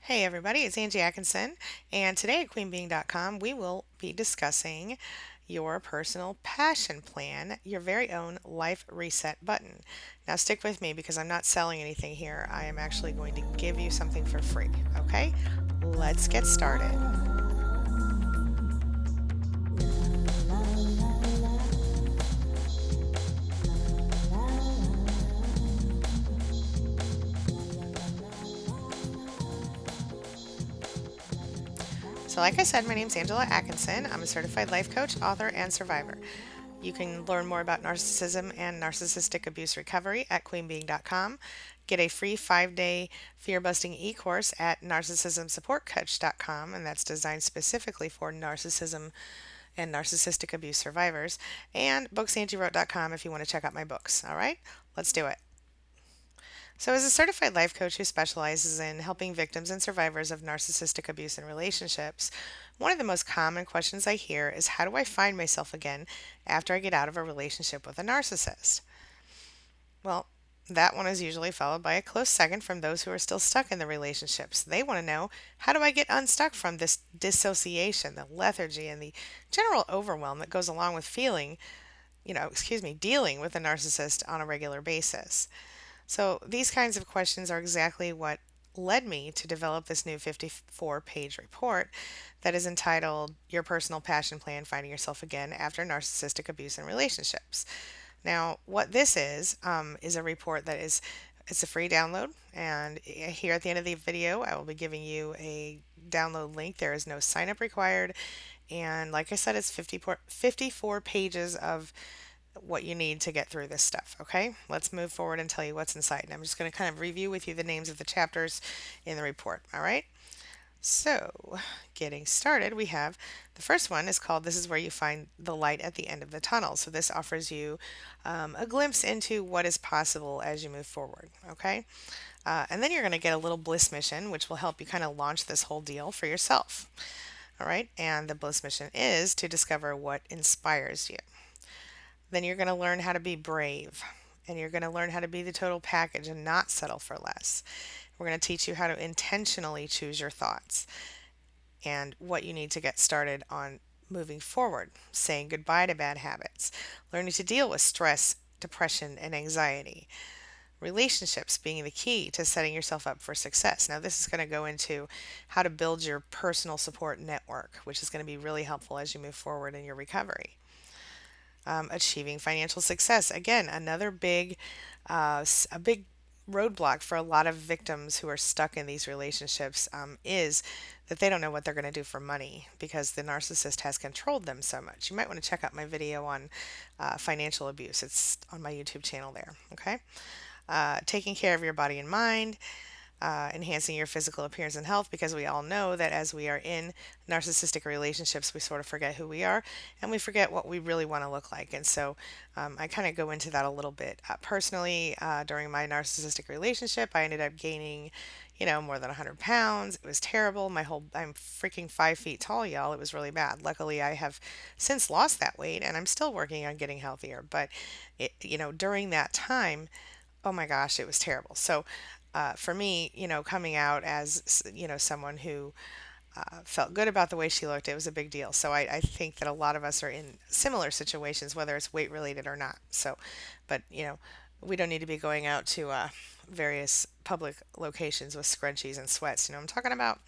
Hey everybody, it's Angie Atkinson, and today at queenbeing.com we will be discussing your personal passion plan, your very own life reset button. Now stick with me because I'm not selling anything here. I am actually going to give you something for free, okay? Let's get started. So like I said, my name is Angela Atkinson. I'm a certified life coach, author, and survivor. You can learn more about narcissism and narcissistic abuse recovery at queenbeing.com. Get a free 5-day fear busting e course at narcissismsupportcoach.com, and that's designed specifically for narcissism and narcissistic abuse survivors. And booksangiewrote.com if you want to check out my books. All right, let's do it. So, as a certified life coach who specializes in helping victims and survivors of narcissistic abuse in relationships, one of the most common questions I hear is how do I find myself again after I get out of a relationship with a narcissist? Well, that one is usually followed by a close second from those who are still stuck in the relationships. They want to know how do I get unstuck from this dissociation, the lethargy, and the general overwhelm that goes along with dealing with a narcissist on a regular basis. So, these kinds of questions are exactly what led me to develop this new 54-page report that is entitled Your Personal Passion Plan Finding Yourself Again After Narcissistic Abuse in Relationships. Now, what this is a report that is it's a free download, and here at the end of the video, I will be giving you a download link. There is no sign up required, and like I said, it's 54 pages of what you need to get through this stuff. Okay, let's move forward and tell you what's inside. And I'm just going to kind of review with you the names of the chapters in the report. All right. So, getting started, we have the first one is called This is Where You Find the Light at the End of the Tunnel. So, this offers you a glimpse into what is possible as you move forward. Okay. And then you're going to get a little Bliss mission, which will help you kind of launch this whole deal for yourself. All right. And the Bliss mission is to discover what inspires you. Then you're going to learn how to be brave, and you're going to learn how to be the total package and not settle for less. We're going to teach you how to intentionally choose your thoughts and what you need to get started on moving forward, saying goodbye to bad habits, learning to deal with stress, depression, and anxiety. Relationships being the key to setting yourself up for success. Now, this is going to go into how to build your personal support network, which is going to be really helpful as you move forward in your recovery. Achieving financial success. Again, another a big roadblock for a lot of victims who are stuck in these relationships is that they don't know what they're going to do for money because the narcissist has controlled them so much. You might want to check out my video on financial abuse. It's on my YouTube channel there. Okay. Taking care of your body and mind, enhancing your physical appearance and health, because we all know that as we are in narcissistic relationships, we sort of forget who we are and we forget what we really want to look like. And so I kind of go into that a little bit. Personally, during my narcissistic relationship, I ended up gaining, more than 100 pounds. It was terrible. I'm freaking 5 feet tall, y'all. It was really bad. Luckily, I have since lost that weight and I'm still working on getting healthier. But, during that time, oh my gosh, it was terrible. So, for me, coming out as, someone who felt good about the way she looked, it was a big deal. So I think that a lot of us are in similar situations, whether it's weight related or not. So, but, we don't need to be going out to various public locations with scrunchies and sweats. I'm talking about.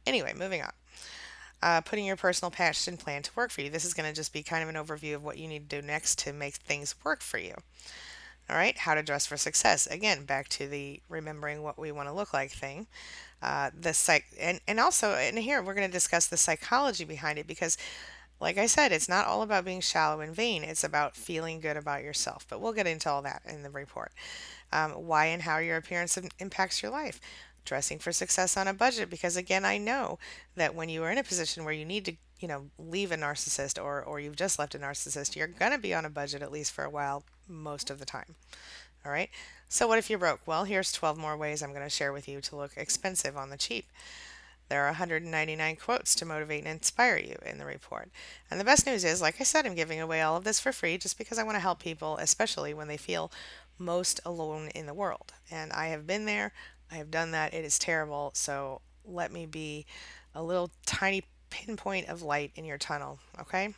Anyway, moving on. Putting your personal passion plan to work for you. This is going to just be kind of an overview of what you need to do next to make things work for you. All right, how to dress for success. Again, back to the remembering what we want to look like thing. And also, and here we're going to discuss the psychology behind it because, like I said, it's not all about being shallow and vain. It's about feeling good about yourself. But we'll get into all that in the report. Why and how your appearance impacts your life. Dressing for success on a budget, because again, I know that when you are in a position where you need to, leave a narcissist or you've just left a narcissist, you're going to be on a budget at least for a while, most of the time. All right. So, what if you're broke? Well, here's 12 more ways I'm going to share with you to look expensive on the cheap. There are 199 quotes to motivate and inspire you in the report. And the best news is, like I said, I'm giving away all of this for free just because I want to help people, especially when they feel most alone in the world. And I have been there, I have done that. It is terrible. So let me be a little tiny pinpoint of light in your tunnel, okay?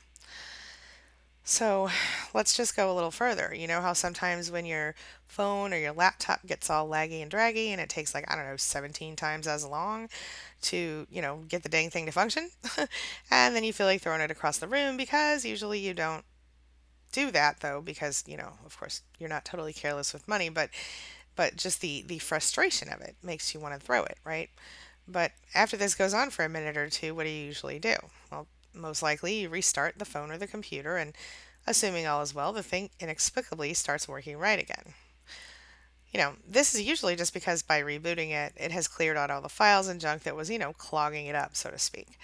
So let's just go a little further. You know how sometimes when your phone or your laptop gets all laggy and draggy and it takes like, I don't know, 17 times as long to, get the dang thing to function? And then you feel like throwing it across the room because usually you don't do that though, because, of course, you're not totally careless with money, but just the frustration of it makes you want to throw it, right? But after this goes on for a minute or two, what do you usually do? Well, most likely you restart the phone or the computer, and assuming all is well, the thing inexplicably starts working right again. This is usually just because by rebooting it, it has cleared out all the files and junk that was, clogging it up, so to speak.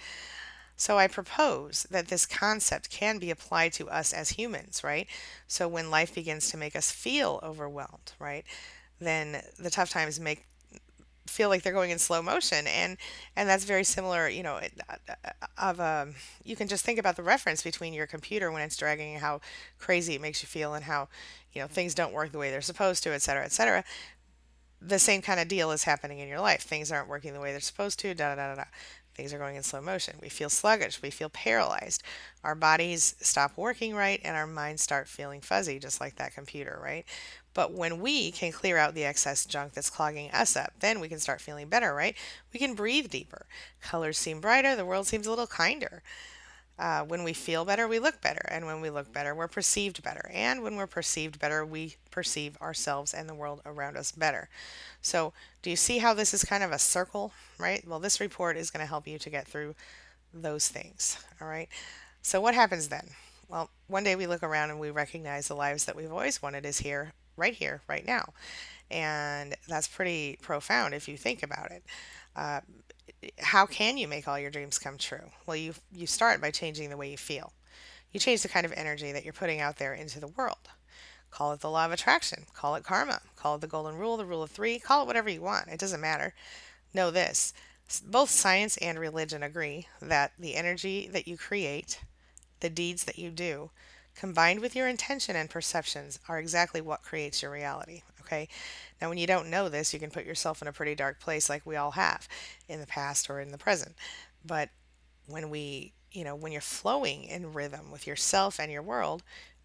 So I propose that this concept can be applied to us as humans, right? So when life begins to make us feel overwhelmed, right? Then the tough times make feel like they're going in slow motion, and that's very similar, of you can just think about the reference between your computer when it's dragging and how crazy it makes you feel, and how things don't work the way they're supposed to, et cetera, et cetera. The same kind of deal is happening in your life. Things aren't working the way they're supposed to, da da da da. Things are going in slow motion. We feel sluggish, we feel paralyzed, our bodies stop working right, and our minds start feeling fuzzy, just like that computer, right? But when we can clear out the excess junk that's clogging us up, then we can start feeling better, right? We can breathe deeper. Colors seem brighter, the world seems a little kinder. When we feel better, we look better. And when we look better, we're perceived better. And when we're perceived better, we perceive ourselves and the world around us better. So, do you see how this is kind of a circle, right? Well, this report is going to help you to get through those things, all right? So, what happens then? Well, one day we look around and we recognize the lives that we've always wanted is here, right now. And that's pretty profound if you think about it. Uh, how can you make all your dreams come true? Well, you start by changing the way you feel. You change the kind of energy that you're putting out there into the world. Call it the law of attraction, call it karma, call it the golden rule, the rule of three, call it whatever you want. It doesn't matter. Know this: both science and religion agree that the energy that you create, the deeds that you do, combined with your intention and perceptions, are exactly what creates your reality. Okay? Now, when you don't know this, you can put yourself in a pretty dark place like we all have in the past or in the present. But when you're flowing in rhythm with yourself and your world,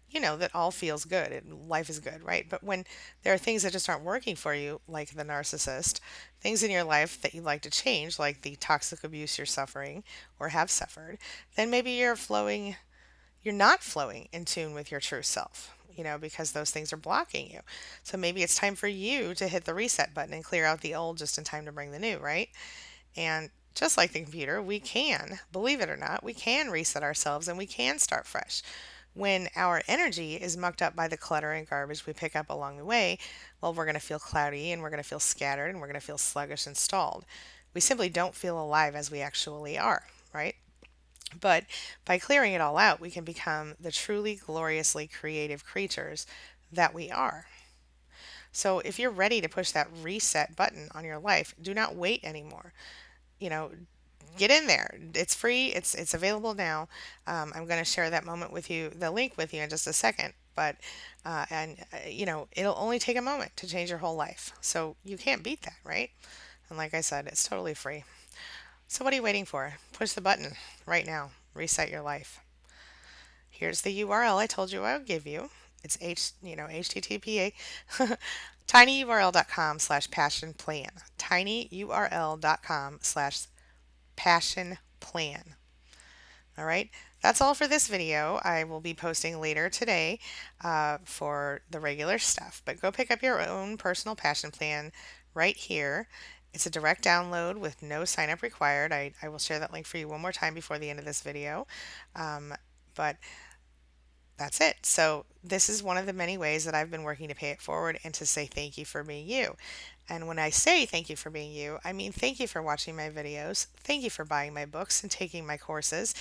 you know that all feels good and life is good, right? But when there are things that just aren't working for you, like the narcissist, things in your life that you'd like to change, like the toxic abuse you're suffering or have suffered, then maybe you're not flowing in tune with your true self, because those things are blocking you. So maybe it's time for you to hit the reset button and clear out the old just in time to bring the new, right? And just like the computer, we can, believe it or not, we can reset ourselves and we can start fresh. When our energy is mucked up by the clutter and garbage we pick up along the way, well, we're going to feel cloudy and we're going to feel scattered and we're going to feel sluggish and stalled. We simply don't feel alive as we actually are, right? But by clearing it all out, we can become the truly gloriously creative creatures that we are. So if you're ready to push that reset button on your life, do not wait anymore. You know, get in there. It's free. It's available now. I'm going to share that moment with you, the link with you in just a second. But it'll only take a moment to change your whole life. So you can't beat that, right? And like I said, it's totally free. So what are you waiting for? Push the button right now. Reset your life. Here's the URL I told you I would give you. It's HTTPA tinyurl.com/passion plan. tinyurl.com/passion plan. All right, that's all for this video. I will be posting later today for the regular stuff, but go pick up your own personal passion plan right here. It's a direct download with no sign up required. I will share that link for you one more time before the end of this video. But that's it. So, this is one of the many ways that I've been working to pay it forward and to say thank you for being you. And when I say thank you for being you, I mean thank you for watching my videos, thank you for buying my books and taking my courses,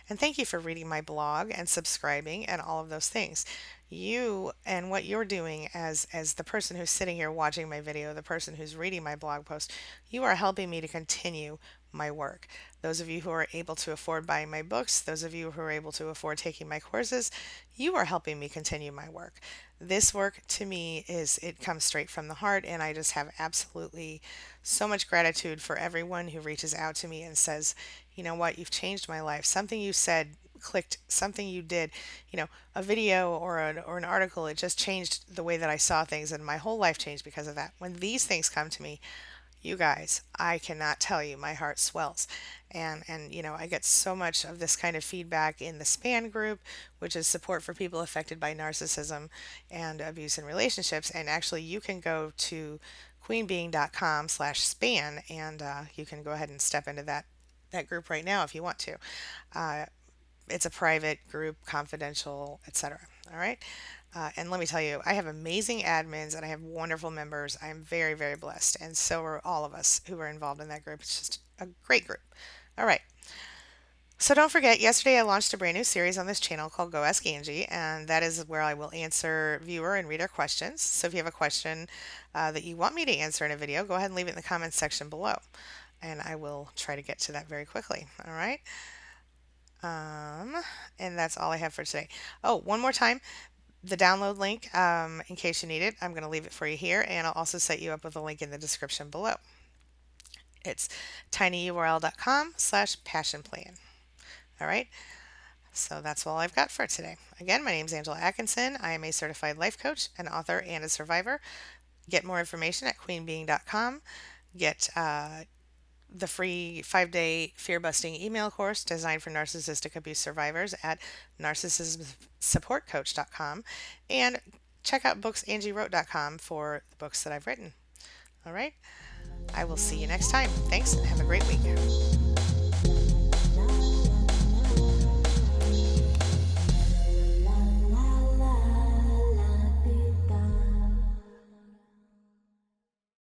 and thank you for reading my blog and subscribing and all of those things. You and what you're doing as the person who's sitting here watching my video, the person who's reading my blog post, you are helping me to continue my work. Those of you who are able to afford buying my books, those of you who are able to afford taking my courses, you are helping me continue my work. This work to me is it comes straight from the heart, and I just have absolutely so much gratitude for everyone who reaches out to me and says, you know what, you've changed my life. Something you said clicked, something you did, a video or an article, it just changed the way that I saw things, and my whole life changed because of that. When these things come to me, you guys, I cannot tell you, my heart swells. And I get so much of this kind of feedback in the SPAN group, which is support for people affected by narcissism and abuse in relationships. And actually, you can go to queenbeing.com/span, and you can go ahead and step into that group right now if you want to. It's a private group, confidential, etc. All right. And let me tell you, I have amazing admins and I have wonderful members. I am very, very blessed. And so are all of us who are involved in that group. It's just a great group. All right. So don't forget, yesterday I launched a brand new series on this channel called Go Ask Angie, and that is where I will answer viewer and reader questions. So if you have a question that you want me to answer in a video, go ahead and leave it in the comments section below, and I will try to get to that very quickly. All right. And that's all I have for today. Oh, one more time, the download link, in case you need it, I'm going to leave it for you here, and I'll also set you up with a link in the description below. It's tinyurl.com/passionplan. All right. So that's all I've got for today. Again, my name is Angela Atkinson. I am a certified life coach, an author, and a survivor. Get more information at queenbeing.com. Get the free 5-day fear busting email course designed for narcissistic abuse survivors at narcissismsupportcoach.com, and check out booksangiewrote.com for the books that I've written. All right. I will see you next time. Thanks and have a great week.